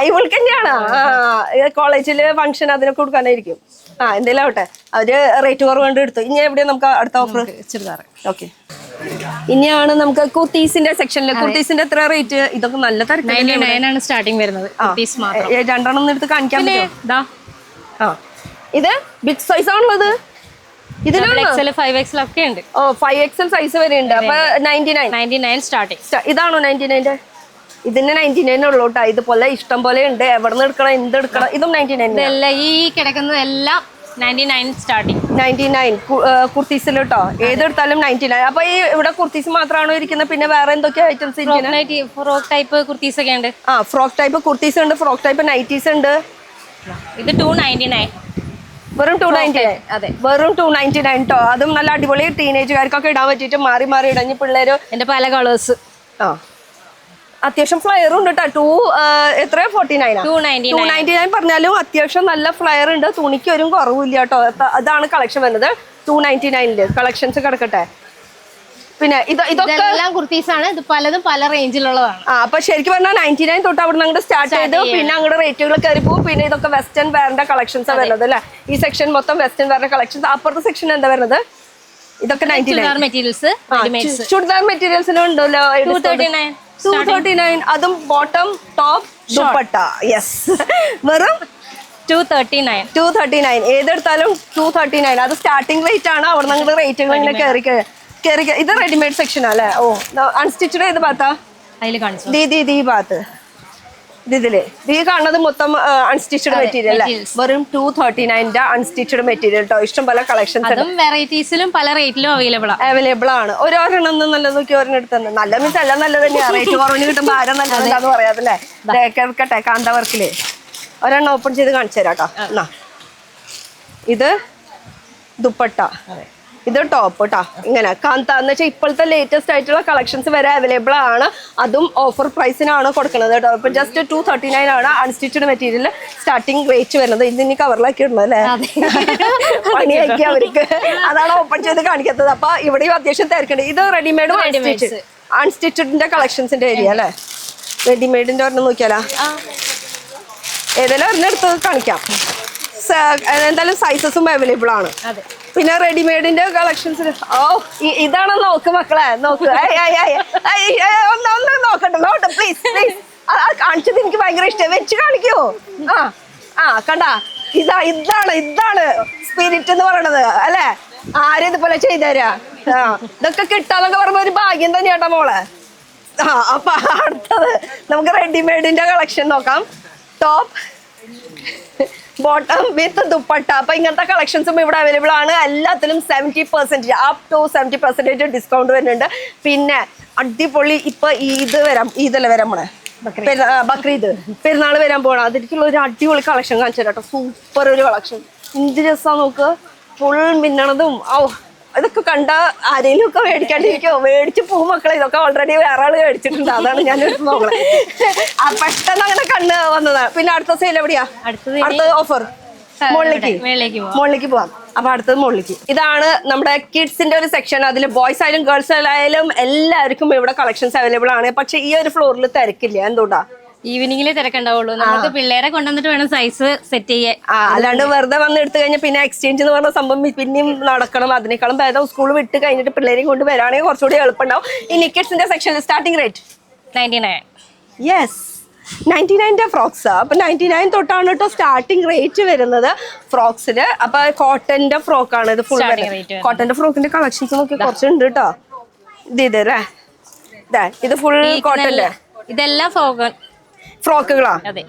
ഇവൾക്ക് തന്നെയാണ്. കോളേജില് ഫംഗ്ഷൻ അതിനൊക്കെ കൊടുക്കാനായിരിക്കും. എന്തെങ്കിലും ആവട്ടെ. അവര് റേറ്റ് കുറവ് കൊണ്ട് എടുത്തു. ഇനി എവിടെയാ നമുക്ക് അടുത്ത ഓഫർ? ചുരിദാർ. ഓക്കെ. ഇനിയാണ് നമുക്ക് കുർത്തീസിന്റെ സെക്ഷനിൽ കുർത്തീസിന്റെ എത്ര റേറ്റ്? ഇതൊക്കെ നല്ല 99 ആണ് സ്റ്റാർട്ടിങ് വരുന്നത് കുർത്തീസ് മാത്രം. രണ്ടെണ്ണം എടുത്ത് കാണിക്കാൻ പറ്റുമോ? ദാ ആ ഇത് ബിഗ് സൈസ് ആണുള്ളത്. ഇതിലാണ് XL 5XL ഒക്കെ ഉണ്ട്. ഓ 5XL സൈസ് വരെ ഉണ്ട്. അപ്പൊ 99 സ്റ്റാർട്ടിങ്. ഇതാണോ 99? ഇതിന് 99 ഉള്ളൂ കേട്ടോ. ഇതുപോലെ ഇഷ്ടം പോലെ ഉണ്ട്. എവിടെ നിന്ന് എടുക്കണം, എന്ത് എടുക്കണം, ഇതും 99. ഇതെല്ലാം ഈ കിടക്കുന്നതെല്ലാം 99 സ്റ്റാർട്ടിങ്. 99 കുർത്തീസിൽ കേട്ടോ. ഏതെടുത്താലും 99. അപ്പൊ ഈ ഇവിടെ കുർത്തീസ് മാത്രമാണോ ഇരിക്കുന്നത്? പിന്നെ വേറെ എന്തൊക്കെ ഐറ്റംസ് ഇരിക്കുന്നത്? ഫ്രോക്ക് ടൈപ്പ് കുർത്തീസ് ഒക്കെ ഉണ്ട്. ആ ഫ്രോക്ക് ടൈപ്പ് കുർത്തീസ് ഉണ്ട്, ഫ്രോക്ക് ടൈപ്പ് നൈറ്റീസ് ഉണ്ട്. ഇത് 299. വെറും 299. അതെ, വെറും 299 കേട്ടോ. അതും നല്ല അടിപൊളി ടീനേജുകാർക്കൊക്കെ ഇടാൻ പറ്റിയിട്ട് മാറി മാറി ഇടഞ്ഞ് പിള്ളേര്. എന്റെ പല കളേഴ്സ്. ആ അത്യാവശ്യം ഫ്ലയറും ഉണ്ട് കേട്ടോ. എത്രയാ 299 പറഞ്ഞാലും അത്യാവശ്യം നല്ല ഫ്ലയർ ഉണ്ട്. തുണിക്ക് ഒരു കുറവില്ല കേട്ടോ. അതാണ് കളക്ഷൻ വരുന്നത് 299 കളക്ഷൻസ് കിടക്കട്ടെ. പിന്നെ ഇതൊക്കെ കുർത്തീസ് ആണ്. ഇത് പലതും പല റേഞ്ചിലുള്ളതാണ്. അപ്പൊ ശരിക്കും പറഞ്ഞാൽ 99 തൊട്ട് അവിടെ നിന്ന് സ്റ്റാർട്ട് ചെയ്ത് പിന്നെ അങ്ങോട്ട് റേറ്റുകൾ കയറി പോകും. പിന്നെ ഇതൊക്കെ വെസ്റ്റേൺ വെയറിന്റെ കളക്ഷൻസ് വരുന്നത് അല്ലേ? ഈ സെക്ഷൻ മൊത്തം വെസ്റ്റേൺ വെയറിന്റെ കളക്ഷൻസ്. അപ്പുറത്തെ സെക്ഷൻ എന്താ വരുന്നത്? ഇതൊക്കെ 99 മെറ്റീരിയൽസ്. ചുരിദാർ മെറ്റീരിയൽസിനും ഉണ്ടല്ലോ 239. അതും ബോട്ടം ടോപ്പ് ദുപ്പട്ട. യെസ് വെറും 239. ഏതെടുത്താലും 239. അത് സ്റ്റാർട്ടിംഗ് റേറ്റ് ആണ്. അവിടെ നിന്ന് റേറ്റുകൾ ഇങ്ങനെ കയറി. ഇത് റെഡിമെയ്ഡ് സെക്ഷൻ അല്ലേ? ഓ അൺസ്റ്റിച്ചഡ് ഏത് ഭാഗത്താ? അതിൽ കാണിച്ചു ഈ ഭാഗത്ത് ഇതില് ഈ കാണുന്നത് മൊത്തം അൺസ്റ്റിച്ചഡ് മെറ്റീരിയൽ അല്ലേ? വെറും 239 അൺസ്റ്റിച്ചഡ് മെറ്റീരിയൽ കേട്ടോ. ഇഷ്ടം പോലെ കളക്ഷൻസ് വെറൈറ്റീസിലും പല റേറ്റിലും അവൈലബിൾ ആണ്. ഒരെണ്ണം നല്ലത് നോക്കി ഒരെണ്ണം എടുത്തത് നല്ല മീൻസ് എല്ലാം നല്ലത് തന്നെയാണ്. റേറ്റ് കുറവിന് കിട്ടുമ്പോൾ ആരും നല്ലതാന്ന് പറയാതല്ലേ? കേൾക്കട്ടെ. കാന്ത വർക്കില് ഒരെണ്ണം ഓപ്പൺ ചെയ്ത് കാണിച്ചു തരാം കേട്ടോ. എന്നാ ഇത് ദുപ്പട്ട, ഇത് ടോപ്പ് കേട്ടോ. ഇങ്ങനെ കാന്ത എന്ന് വെച്ചാൽ ഇപ്പോഴത്തെ ലേറ്റസ്റ്റ് ആയിട്ടുള്ള കളക്ഷൻസ് വരെ അവൈലബിൾ ആണ്. അതും ഓഫർ പ്രൈസിനാണ് കൊടുക്കുന്നത് കേട്ടോ. ഇപ്പൊ ജസ്റ്റ് 239 ആണ് അൺസ്റ്റിച്ചഡ് മെറ്റീരിയൽ സ്റ്റാർട്ടിംഗ് റേറ്റ് വരുന്നത്. ഇതിന് കവറിലാക്കി ഇടണം അല്ലേ? പണിയാക്കി അവർക്ക്. അതാണ് ഓപ്പൺ ചെയ്ത് കാണിക്കാത്തത്. അപ്പൊ ഇവിടെയും അത്യാവശ്യം തിരക്കുണ്ട്. ഇത് റെഡിമെയ്ഡും അൺസ്റ്റിച്ചഡിന്റെ കളക്ഷൻസിന്റെ ഏരിയ അല്ലേ? റെഡിമെയ്ഡിന്റെ ഒരെണ്ണം നോക്കിയാലോ? ഏതെങ്കിലും ഒരെണ്ണം എടുത്ത് കാണിക്കാം. എന്തായാലും സൈസസും അവൈലബിൾ ആണ്. പിന്നെ റെഡിമെയ്ഡിന്റെ കളക്ഷൻസ്. ഓ ഇതാണ് നോക്ക് മക്കളെ, നോക്ക്. ഒന്ന് നോക്കട്ടെ പ്ലീസ്. കാണിച്ചത് എനിക്ക് ഭയങ്കര ഇഷ്ടം. വെച്ച് കാണിക്കോ? കണ്ടാ? ഇതാണ് സ്പിരിറ്റ് എന്ന് പറയണത് അല്ലെ? ആരും ഇതുപോലെ ചെയ്തുതരാ. ഇതൊക്കെ കിട്ടാന്നൊക്കെ പറയുമ്പോ ഒരു ഭാഗ്യം തന്നെയാട്ടോ മോളെ. അപ്പൊ അടുത്തത് നമുക്ക് റെഡിമെയ്ഡിന്റെ കളക്ഷൻ നോക്കാം. ടോപ്പ് ബോട്ടം വിത്ത് ദുപ്പട്ട. അപ്പൊ ഇങ്ങനത്തെ കളക്ഷൻസും ഇവിടെ അവൈലബിൾ ആണ്. എല്ലാത്തിലും 70% അപ് ടു 70% ഡിസ്കൗണ്ട് വരുന്നുണ്ട്. പിന്നെ അടിപൊളി ഇപ്പൊ ഇതല്ലേ വരാൻ പോണേ, ബക്രീദ് പെരുന്നാൾ വരാൻ പോകണം. അതിലേക്കുള്ള ഒരു അടിപൊളി കളക്ഷൻ കാണിച്ചു കേട്ടോ. സൂപ്പർ ഒരു കളക്ഷൻ. എന്ത് രസാ നോക്ക്. ഫുൾ മിന്നണതും. ഇതൊക്കെ കണ്ട ആരെങ്കിലും ഒക്കെ മേടിക്കാണ്ടിരിക്കോ? മേടിച്ച് പോകും മക്കളെ. ഇതൊക്കെ ഓൾറെഡി വേറെ ആള് മേടിച്ചിട്ടുണ്ട്. അതാണ് ഞാൻ എടുത്ത് നോക്കണേ. പെട്ടെന്ന് അങ്ങനെ കണ്ണ് വന്നതാണ്. പിന്നെ അടുത്ത സെയിൽ എവിടെയാ? അടുത്ത ഓഫർ മുകളിലേക്ക് പോവാം. അപ്പൊ അടുത്തത് മുകളിലേക്ക്. ഇതാണ് നമ്മുടെ കിഡ്സിന്റെ ഒരു സെക്ഷൻ. അതിൽ ബോയ്സ് ആയാലും ഗേൾസ് ആയാലും എല്ലാവർക്കും ഇവിടെ കളക്ഷൻസ് അവൈലബിൾ ആണ്. പക്ഷെ ഈ ഒരു ഫ്ലോറിൽ തിരക്കില്ല. എന്തുകൊണ്ടാ? ഈവനിങ്ങിൽ തിരക്കുണ്ടാവുള്ളൂ. നമുക്ക് പിള്ളേരെ കൊണ്ടുവന്നിട്ട് വേണം സൈസ് സെറ്റ് ചെയ്യാൻ. അല്ലാണ്ട് വെറുതെ വന്ന് എടുത്തു കഴിഞ്ഞാൽ പിന്നെ എക്സ്ചേഞ്ച് എന്ന് പറഞ്ഞ സംഭവം പിന്നെയും നടക്കണം. അതിനേക്കാളും ഭേദം സ്കൂൾ വിട്ട് കഴിഞ്ഞിട്ട് പിള്ളേരെയും കൊണ്ട് വരാണെങ്കിൽ കുറച്ചുകൂടി എളുപ്പമുണ്ടാവും. ഈ കിഡ്സിന്റെ സെക്ഷനിൽ സ്റ്റാർട്ടിംഗ് റേറ്റ് 99. Yes 99 frocks. അപ്പൊ 99 തൊട്ടാണ് കേട്ടോ സ്റ്റാർട്ടിംഗ് റേറ്റ് വരുന്നത് ഫ്രോക്സിന്. അപ്പൊ കോട്ടന്റെ ഫ്രോക്ക് ആണ് ഇത്. ഫുൾ കോട്ടന്റെ ഫ്രോക്കിന്റെ കളക്ഷൻസ് നോക്കി കുറച്ചുണ്ട് കേട്ടോ. ഇതല്ലേ ഇത് ഫുൾ കോട്ടന്റെ. ഇതെല്ലാം ഫ്രോക്കുകളാ. അതെ,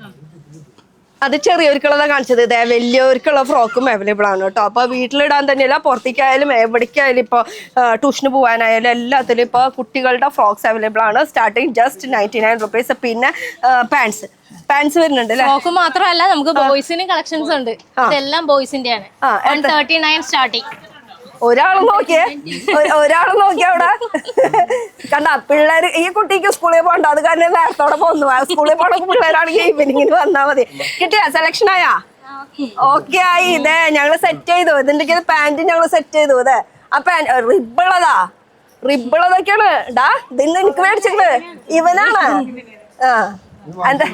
അത് ചെറിയവർക്കുള്ളതാ കാണിച്ചത്. ഇതേ വലിയവർക്കുള്ള ഫ്രോക്കും അവൈലബിൾ ആണ് കേട്ടോ. അപ്പൊ വീട്ടിലിടാൻ തന്നെയല്ല, പുറത്തേക്കായാലും എവിടേക്കായാലും ഇപ്പൊ ട്യൂഷന് പോകാനായാലും എല്ലാത്തിലും ഇപ്പൊ കുട്ടികളുടെ ഫ്രോക്സ് അവൈലബിൾ ആണ്. Starting just 99 rupees. പിന്നെ പാൻസ് വരുന്നുണ്ട് അല്ലേ? ഫ്രോക്ക് മാത്രമല്ല, നമുക്ക് ബോയ്സിന് കളക്ഷൻസ് ഉണ്ട്. ഇതെല്ലാം ബോയ്സിന്റെ ആണ്. 139 സ്റ്റാർട്ടിങ്. ഒരാള് നോക്കിയേ അവിടെ കണ്ട. പിള്ളേര് ഈ കുട്ടിക്ക് സ്കൂളിൽ പോകണ്ട, അത് കാരണം നേരത്തോടെ പോന്നു. സ്കൂളിൽ പോണ പിള്ളേരാണെങ്കിൽ ഈവനിങ്ങിന് വന്നാൽ മതി. കിട്ടിയാ? സെലക്ഷൻ ആയാ? ഓക്കെ ആയി. ഇതേ ഞങ്ങള് സെറ്റ് ചെയ്തു. ഇതിന്റെ പാന്റ് ഞങ്ങള് സെറ്റ് ചെയ്തു. ഇതേ ആ പാന്റ് റിബിളതൊക്കെയാണ്. ഇതിന്ന് എനിക്ക് മേടിച്ചിട്ട് ഇവനാണ്. എന്താ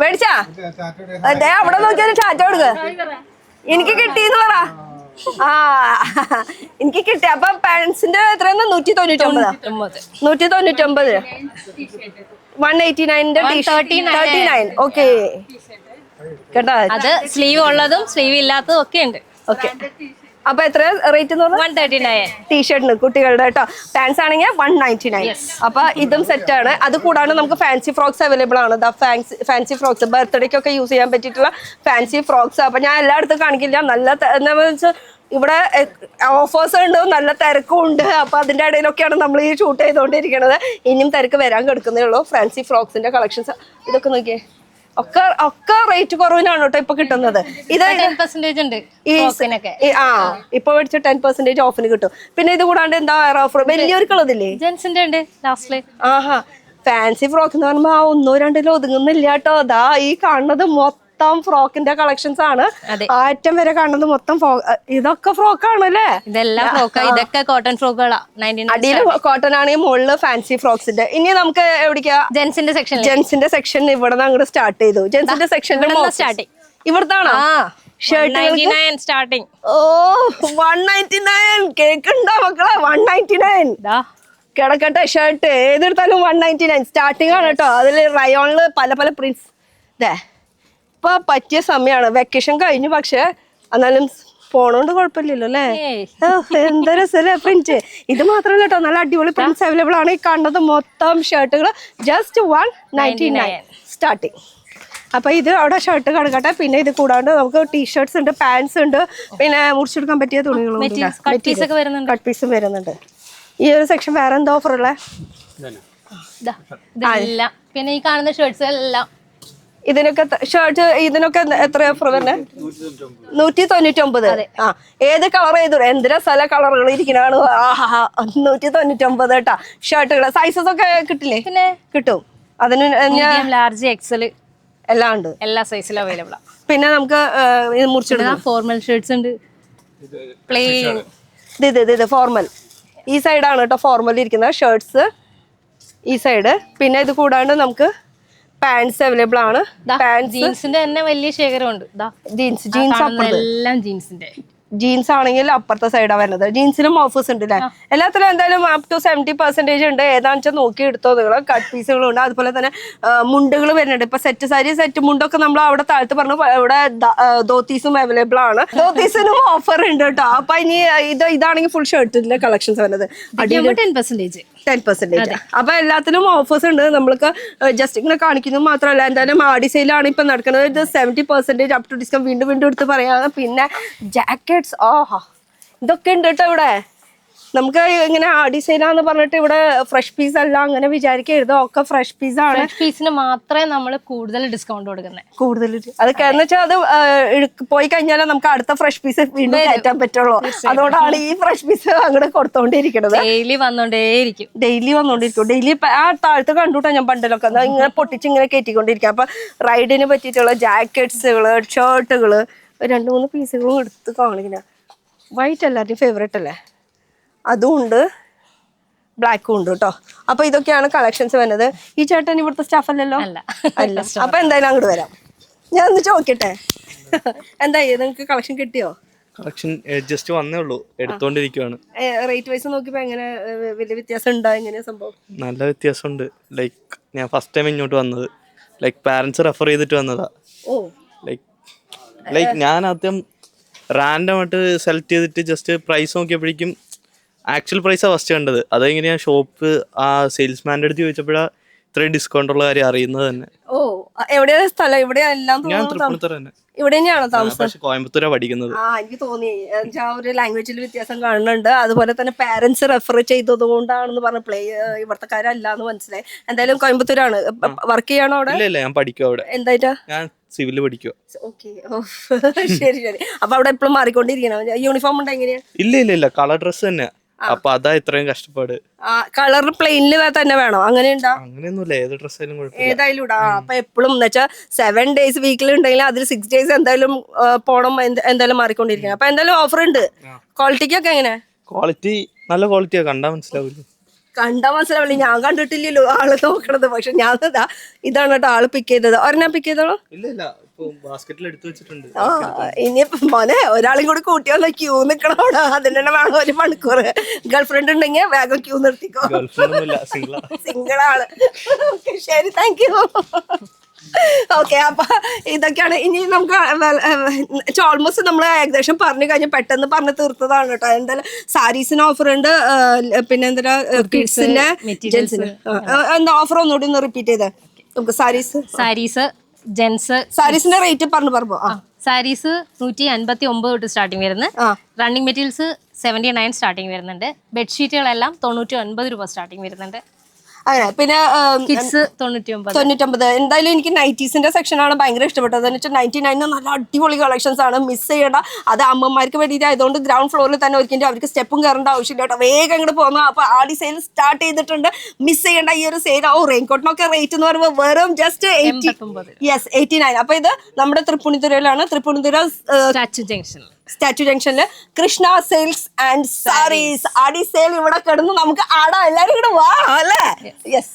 മേടിച്ചാ? അതെ അവിടെ നോക്കിയാലും ടാറ്റ കൊടുക്ക. എനിക്ക് കിട്ടിന്ന് പറ. ആ എനിക്ക് കിട്ടി. അപ്പൊ പാൻസിന്റെ എത്രയാണ്? 199 189 139. ഓക്കെ കേട്ടോ. അത് സ്ലീവ് ഉള്ളതും സ്ലീവ് ഇല്ലാത്തതും ഒക്കെ ഉണ്ട്. ഓക്കെ അപ്പൊ എത്ര റേറ്റ് എന്ന് പറഞ്ഞാൽ 139. ടീഷർട്ടിന് കുട്ടികളുടെ കേട്ടോ. പാൻസ് ആണെങ്കിൽ 199. അപ്പൊ ഇതും സെറ്റ് ആണ്. അത് കൂടാണ്ട് നമുക്ക് ഫാൻസി ഫ്രോക്സ് അവൈലബിൾ ആണ്. ഫാൻസി ഫ്രോക്സ് ബർത്ത്ഡേക്കൊക്കെ യൂസ് ചെയ്യാൻ പറ്റിയിട്ടുള്ള ഫാൻസി ഫ്രോക്സ്. അപ്പൊ ഞാൻ എല്ലായിടത്തും കാണിക്കില്ല. നല്ല എന്താ വെച്ചാൽ ഇവിടെ ഓഫേഴ്സ് ഉണ്ട്, നല്ല തിരക്കും ഉണ്ട്. അപ്പൊ അതിന്റെ ഇടയിലൊക്കെയാണ് നമ്മൾ ഈ ഷൂട്ട് ചെയ്തുകൊണ്ടിരിക്കുന്നത്. ഇനിയും തിരക്ക് വരാൻ കിടക്കുന്നേ ഉള്ളൂ. ഫാൻസി ഫ്രോക്സിന്റെ കളക്ഷൻസ് ഇതൊക്കെ നോക്കിയേ. ഒക്കെ റേറ്റ് കുറവിനാണ് കേട്ടോ ഇപ്പൊ കിട്ടുന്നത്. ഇത് 10% ഉണ്ട് ഇപ്പൊ മേടിച്ച 10% ഓഫിന് കിട്ടും. പിന്നെ ഇത് കൂടാണ്ട് എന്താ ഓഫർ? വലിയൊരുക്കുള്ളതില്ലേ? ജെൻസിന്റെ ഉണ്ട് ലാസ്റ്റില്. ആഹാ ഫാൻസി ഫ്രോക്ക് എന്ന് പറയുമ്പോ 1-2 ഒതുങ്ങുന്നില്ല കേട്ടോ. അതാ ഈ കാണുന്നത് മൊത്തം ഫ്രോക്കിന്റെ കളക്ഷൻസ് ആണ്. ആറ്റം വരെ കാണുന്നത് മൊത്തം ഇതൊക്കെ ഫ്രോക്കാണ് അല്ലേ? ഇതെല്ലാം ഫ്രോക്കാ. ഇതൊക്കെ കോട്ടൺ ഫ്രോക്കുകളാ. അടിയിൽ കോട്ടൺ ആണെങ്കിൽ മുകളില് ഫാൻസി ഫ്രോക്സിന്റെ. ഇനി നമുക്ക് എവിടേക്കാ? ജെൻസിന്റെ സെക്ഷൻ. ജെൻസിന്റെ സെക്ഷൻ ഇവിടെ നിന്ന് അങ്ങോട്ട് സ്റ്റാർട്ട് ചെയ്തു. ജെൻസിന്റെ സെക്ഷനിൽ സ്റ്റാർട്ടിങ് ഇവിടുത്താണോ? Shirt starting. ഓ 199. കേക്കുണ്ടോ മക്കളെ? 199 കിടക്കട്ടെ. ഷർട്ട് ഏതെടുത്താലും 199 സ്റ്റാർട്ടിങ് ആണ് കേട്ടോ. അതില് റയോണില് പല പല പ്രിന്റ്സ്. ഇപ്പൊ പറ്റിയ സമയമാണ്. വെക്കേഷൻ കഴിഞ്ഞു, പക്ഷെ എന്നാലും പോണോണ്ട് കുഴപ്പമില്ലല്ലോ അല്ലേ? എന്താ രസല്ലേ പ്രിന്റ്. ഇത് മാത്രമല്ല കേട്ടോ, നല്ല അടിപൊളി പ്രിന്റ്സ് അവൈലബിൾ ആണ്. ഈ കാണുന്നത് മൊത്തം ഷർട്ടുകൾ ജസ്റ്റ് 199 സ്റ്റാർട്ടിങ്. അപ്പൊ ഇത് അവിടെ ഷർട്ട് കിടക്കട്ടെ. പിന്നെ ഇത് കൂടാണ്ട് നമുക്ക് ടീഷർട്ട്സ് ഉണ്ട്, പാൻസ് ഉണ്ട്, പിന്നെ മുറിച്ചെടുക്കാൻ പറ്റിയ തുണികളും കട്ട് പീസും വരുന്നുണ്ട്. ഈ ഒരു സെക്ഷൻ വേറെ എന്താ ഓഫർ ഉള്ളേ? പിന്നെ ഈ കാണുന്ന ഷർട്ട്സ് എല്ലാം ഇതിനൊക്കെ ഷർട്ട് ഇതിനൊക്കെ എത്ര ഓഫർ തന്നെ? 199. ആ ഏത് കളർ ചെയ്തു? എന്തിനാ സ്ഥല കളറുകൾ ഇരിക്കണാണ്. 199 കേട്ടാ ഷർട്ടുകൾ. സൈസസ് ഒക്കെ കിട്ടില്ലേ? പിന്നെ കിട്ടും. അതിന് ലാർജ് എക്സൽ എല്ലാം ഉണ്ട്. എല്ലാ സൈസിലും അവൈലബിൾ ആണ്. പിന്നെ നമുക്ക് മുറിച്ചിടുന്ന ഫോർമൽ ഷർട്ട്സ് ഉണ്ട്, പ്ലെയിൻ. ഇത് ഫോർമൽ. ഈ സൈഡാണ് കേട്ടോ ഫോർമൽ ഇരിക്കുന്ന ഷർട്ട്സ്, ഈ സൈഡ്. പിന്നെ ഇത് കൂടാണ്ട് നമുക്ക് പാൻസ് അവൈലബിൾ ആണ്. ജീൻസിന്റെ തന്നെ വലിയ ശേഖരമുണ്ട്. ജീൻസ് എല്ലാം ജീൻസിന്റെ. ജീൻസ് ആണെങ്കിൽ അപ്പുറത്തെ സൈഡാണ് വരുന്നത്. ജീൻസിനും ഓഫേഴ്സ് ഉണ്ട് അല്ലേ? എല്ലാത്തിലും എന്തായാലും അപ് ടു 70% ഉണ്ട്. ഏതാണെന്ന് വെച്ചാൽ നോക്കി എടുത്തോ നിങ്ങൾ. കട്ട് പീസുകളുണ്ട്, അതുപോലെ തന്നെ മുണ്ടുകൾ വരുന്നുണ്ട്. ഇപ്പൊ സെറ്റ് മുണ്ടൊക്കെ നമ്മൾ അവിടെ താഴത്ത് പറഞ്ഞു. ഇവിടെ ധോത്തീസും അവൈലബിൾ ആണ്. ധോത്തീസിനും ഓഫർ ഉണ്ട് കേട്ടോ. അപ്പൊ ഇനി ഇതാണെങ്കിൽ ഫുൾ ഷർട്ടിന്റെ കളക്ഷൻസ് വരുന്നത് 10%. അപ്പൊ എല്ലാത്തിനും ഓഫേഴ്സ് ഉണ്ട്. നമ്മൾക്ക് ജസ്റ്റ് ഇങ്ങനെ കാണിക്കുന്നത് മാത്രമല്ല, എന്തായാലും ആടി സെയിലാണ് ഇപ്പൊ നടക്കുന്നത്. ഇത് 70% അപ് ടു ഡിസ്കൗണ്ട് വീണ്ടും എടുത്ത് പറയാം. പിന്നെ ജാക്കറ്റ്സ് ഇതൊക്കെ ഉണ്ട് കേട്ടോ ഇവിടെ. നമുക്ക് ഇങ്ങനെ ആടി സെയിലാന്ന് പറഞ്ഞിട്ട് ഇവിടെ ഫ്രഷ് പീസ് അല്ല അങ്ങനെ വിചാരിക്കരുത്. ഒക്കെ ഫ്രഷ് പീസാണ്. പീസിന് മാത്രമേ നമ്മൾ കൂടുതൽ ഡിസ്കൗണ്ട് കൊടുക്കുന്നത്. കൂടുതൽ അതൊക്കെ എന്ന് വെച്ചാൽ അത് പോയി കഴിഞ്ഞാൽ നമുക്ക് അടുത്ത ഫ്രഷ് പീസ് വീണ്ടും കയറ്റാൻ പറ്റുള്ളൂ. അതുകൊണ്ടാണ് ഈ ഫ്രഷ് പീസ് അങ്ങോട്ട് കൊടുത്തോണ്ടിരിക്കുന്നത്. ഡെയിലി വന്നോണ്ടേയിരിക്കും. ഡെയിലി ആ താഴത്ത് കണ്ടുട്ടാ ഞാൻ പണ്ടിലൊക്കെ ഇങ്ങനെ പൊട്ടിച്ച് ഇങ്ങനെ കയറ്റിക്കൊണ്ടിരിക്കുക. അപ്പൊ റൈഡിന് പറ്റിയിട്ടുള്ള ജാക്കറ്റ്സുകള്, ഷർട്ടുകള് 2-3 പീസുകളും എടുത്ത് കാണിക്കുന്ന. വൈറ്റ് എല്ലാവരുടെയും ഫേവറേറ്റ് അല്ലേ? അതും ഉണ്ട്, ബ്ലാക്കും ഉണ്ട് കേട്ടോ. അപ്പൊ ഇതൊക്കെയാണ് കളക്ഷൻസ് വരുന്നത്. ഈ ചേട്ടൻ ഇവിടുത്തെ സ്റ്റാഫ് അല്ലല്ലോ? അല്ല. അപ്പൊ എന്തായാലും അങ്ങോട്ട് വരാം. ഞാൻ ഒന്ന് ചോദിക്കട്ടെ, എന്തായി നിങ്ങക്ക് കളക്ഷൻ കിട്ടിയോ? കളക്ഷൻ ജസ്റ്റ് വന്നേ ഉള്ളൂ, എടുത്തോണ്ടിരിക്കുവാണ്. റേറ്റ് വൈസ് നോക്കിയപ്പോ എങ്ങനെ വലിയ വ്യത്യാസം ഉണ്ടോ? എങ്ങനെയാ സംഭവം? നല്ല വ്യത്യാസമുണ്ട്. ലൈക്ക് ഞാൻ ഫസ്റ്റ് ടൈം ഇങ്ങോട്ട് വന്നത്, ലൈക്ക് പാരന്റ്സ് റെഫർ ചെയ്തിട്ട് വന്നതാ. ലൈക്ക് ഞാൻ ആദ്യം റാൻഡം ആയിട്ട് സെലക്ട് ചെയ്തിട്ട് ജസ്റ്റ് പ്രൈസ് നോക്കിയപ്പോഴേക്കും ആക്ച്വൽ പ്രൈസാണ് ഫസ്റ്റ് കണ്ടത്. അതെങ്ങനെയാ ഷോപ്പ് ആ സെയിൽസ്മാൻ്റെ അടുത്ത് ചോദിച്ചപ്പോഴാണ് ഇത്രയും ഡിസ്കൗണ്ട് ഉള്ള കാര്യം അറിയുന്നത് തന്നെ. ഓ എവിടെയാ സ്ഥലം? ഇവിടെ എല്ലാം ഞാൻ തൃപ്പൂണിത്തുറ തന്നെ. ഇവിടെ തന്നെയാണോ താമസം? കോയമ്പത്തൂരാ പഠിക്കുന്നത്. എനിക്ക് തോന്നി ഒരു ലാംഗ്വേജിൽ വ്യത്യാസം കാണുന്നുണ്ട്. അതുപോലെ തന്നെ പാരന്റ്സ് റെഫർ ചെയ്തത് കൊണ്ടാണെന്ന് പറഞ്ഞപ്പോഴേ ഇവിടത്തെക്കാരല്ല എന്ന് മനസ്സിലായി. എന്തായാലും കോയമ്പത്തൂരാണ്. വർക്ക് ചെയ്യണോ അവിടെ? ഇല്ല ഞാൻ പഠിക്കും അവിടെ. എന്തായിട്ടാ? ഞാൻ സിവിൽ പഠിക്കുക. ശരി. അപ്പൊ അവിടെ എപ്പോഴും മാറിക്കൊണ്ടിരിക്കണം. യൂണിഫോം ഉണ്ട് എങ്ങനെയാ? ഇല്ല കളർ ഡ്രസ് തന്നെ. അപ്പൊ അതാ ഇത്രയും കഷ്ടപ്പാട്. കളർ പ്ലെയിനിൽ തന്നെ വേണോ? അങ്ങനെയുണ്ടോ? അങ്ങനെയൊന്നുമില്ല, ഏത് ഡ്രസ് ആയാലും ഏതായാലും ഇടാ. അപ്പൊ എപ്പോഴും എന്ന് വെച്ചാൽ 7 days വീക്കിൽ ഉണ്ടെങ്കിൽ അതിൽ 6 days എന്തായാലും പോണം, എന്തായാലും മാറിക്കൊണ്ടിരിക്കണം. അപ്പൊ എന്തായാലും ഓഫർ ഉണ്ട്. ക്വാളിറ്റിക്കൊക്കെ എങ്ങനെ? ക്വാളിറ്റി നല്ല ക്വാളിറ്റിയാ, കണ്ടാ മനസ്സിലാവില്ല. ഞാൻ കണ്ടിട്ടില്ലല്ലോ ആള് നോക്കണത്. പക്ഷെ ഞാൻ ഇതാണ് കേട്ടോ ആള് പിക്ക് ചെയ്തത്. ഒരെണ്ണം പിക്ക് ചെയ്തോളൂ. ഇല്ല ബാസ്ക്കറ്റിൽ എടുത്തു വെച്ചിട്ടുണ്ട്. ഇനി മോനെ ഒരാളും കൂടി കൂട്ടിയാൽ ക്യൂ നിക്കണം അവിടെ. അതിന് തന്നെ വേണം 1 മണിക്കൂർ. ഗേൾഫ്രണ്ട് ഉണ്ടെങ്കിൽ വേഗം ക്യൂ നിർത്തിക്കോ. സിംഗിളാണ്. ഓക്കെ, ശരി, താങ്ക് യു. ഓക്കെ, അപ്പൊ ഇതൊക്കെയാണ്. ഇനി നമുക്ക് ഓൾമോസ്റ്റ് നമ്മൾ ഏകദേശം പറഞ്ഞു കഴിഞ്ഞ് പെട്ടെന്ന് പറഞ്ഞു തീർത്തതാണ് കേട്ടോ. എന്തായാലും സാരീസിന് ഓഫർ ഉണ്ട്, പിന്നെ എന്താ കിഡ്സിന്റെ ജെന്റ്സിന് എന്താ ഓഫർ ഒന്നുകൂടി ഒന്ന് റിപ്പീറ്റ് ചെയ്തേ. നമുക്ക് സാരീസ് ജെന്റ്സ് സാരീസിന്റെ റേറ്റ് പറഞ്ഞു. സാരീസ് 159 തൊട്ട് സ്റ്റാർട്ടിങ് വരുന്നത്. റണ്ണിങ് മെറ്റീരിയൽസ് 79 സ്റ്റാർട്ടിങ് വരുന്നുണ്ട്. ബെഡ്ഷീറ്റുകളെല്ലാം 99 രൂപ സ്റ്റാർട്ടിങ് വരുന്നുണ്ട്. അങ്ങനെ പിന്നെ കിഡ്സ് 99. എന്തായാലും എനിക്ക് നൈറ്റീസിന്റെ സെക്ഷനാണ് ഭയങ്കര ഇഷ്ടപ്പെട്ടത്. എന്ന് വെച്ചാൽ 99 നല്ല അടിപൊളി കളക്ഷൻസ് ആണ്, മിസ് ചെയ്യേണ്ട. അത് അമ്മമാർക്ക് വേണ്ടിയിട്ട് ആയതുകൊണ്ട് ഗ്രൗണ്ട് ഫ്ലോറിൽ തന്നെ ഒരുക്കിൻ്റെ അവർക്ക് സ്റ്റെപ്പും കയറേണ്ട ആവശ്യമില്ല കേട്ടോ. വേഗം അങ്ങോട്ട് പോകുന്നു. അപ്പോൾ ആടി സെയിൽ സ്റ്റാർട്ട് ചെയ്തിട്ടുണ്ട്, മിസ് ചെയ്യേണ്ട ഈ ഒരു സെയിൽ. റെയിൻകോട്ടിനൊക്കെ റേറ്റ് എന്ന് പറയുമ്പോൾ വെറും ജസ്റ്റ് 89. അപ്പോൾ ഇത് നമ്മുടെ തൃപ്പൂണിത്തുറയിലാണ്. തൃപ്പൂണിത്തുറ സ്റ്റാച്യു ജംഗ്ഷനിൽ കൃഷ്ണ സിൽക്സ് ആൻഡ് സാരീസ് ആടി സെയിൽ ഇവിടെ കിടന്ന് നമുക്ക് ആടാം. എല്ലാവരും ഇവിടെ വാ അല്ലേ. യെസ്.